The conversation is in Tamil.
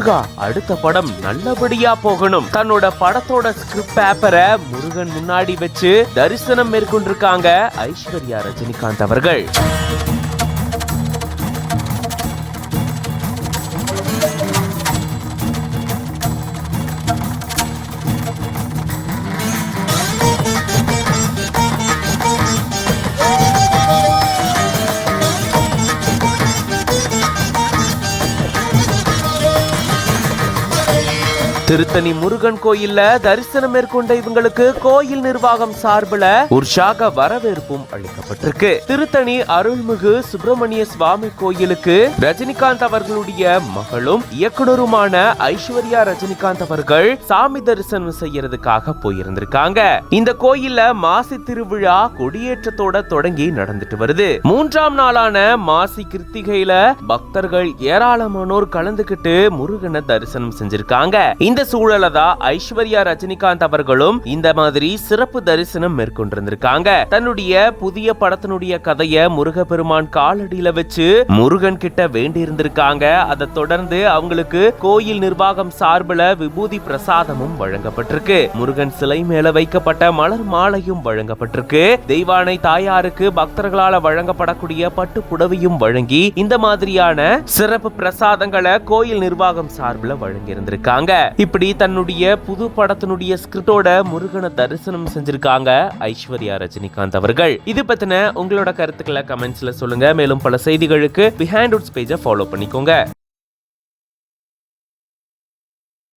முருகா அடுத்த படம் நல்லபடியா போகணும். தன்னோட படத்தோட ஸ்கிரிப்ட் பேப்பரை முருகன் முன்னாடி வச்சு தரிசனம் மேற்கொண்டிருக்காங்க ஐஸ்வர்யா ரஜினிகாந்த் அவர்கள். திருத்தணி முருகன் கோயில்ல தரிசனம் மேற்கொண்ட இவங்களுக்கு கோயில் நிர்வாகம் சார்பில் உற்சாக வரவேற்பும் அளிக்கப்பட்டிருக்கு. திருத்தணி அருள்மிகு சுப்பிரமணிய சுவாமி கோயிலுக்கு ரஜினிகாந்த் அவர்களுடைய மகளும் இயக்குனருமான ஐஸ்வர்யா ரஜினிகாந்த் அவர்கள் சாமி தரிசனம் செய்யறதுக்காக போயிருந்திருக்காங்க. இந்த கோயில்ல மாசி திருவிழா கொடியேற்றத்தோட தொடங்கி நடந்துட்டு வருது. 3ஆம் நாளான மாசி கிருத்திகையில பக்தர்கள் ஏராளமானோர் கலந்துகிட்டு முருகனை தரிசனம் செஞ்சிருக்காங்க. இந்த சூழல தான் ஐஸ்வர்யா ரஜினிகாந்த் அவர்களும் இந்த மாதிரி சிறப்பு தரிசனம் மேற்கொண்டிருந்திருக்காங்க. தன்னுடைய புதிய படத்தினுடைய கதையை முருகப்பெருமான் காலடியில வச்சு முருகன் கிட்ட வேண்டி இருந்திருக்காங்க. அதை தொடர்ந்து அவங்களுக்கு கோயில் நிர்வாகம் சார்பில் விபூதி பிரசாதமும் வழங்கப்பட்டிருக்கு. முருகன் சிலை மேல வைக்கப்பட்ட மலர் மாலையும் வழங்கப்பட்டிருக்கு. தெய்வானை தாயாருக்கு பக்தர்களால வழங்கப்படக்கூடிய பட்டு புடவையும் வழங்கி இந்த மாதிரியான சிறப்பு பிரசாதங்களை கோயில் நிர்வாகம் சார்பில் வழங்கி இருந்திருக்காங்க. இப்படி தன்னுடைய புது படத்தினுடைய ஸ்கிரிப்டோட முருகனை தரிசனம் செஞ்சிருக்காங்க ஐஸ்வர்யா ரஜினிகாந்த் அவர்கள். இது பத்தின உங்களோட கருத்துக்களை கமெண்ட்ஸ்ல சொல்லுங்க. மேலும் பல செய்திகளுக்கு பிஹைண்ட் ரூட்ஸ் பேஜை ஃபாலோ பண்ணிக்கோங்க.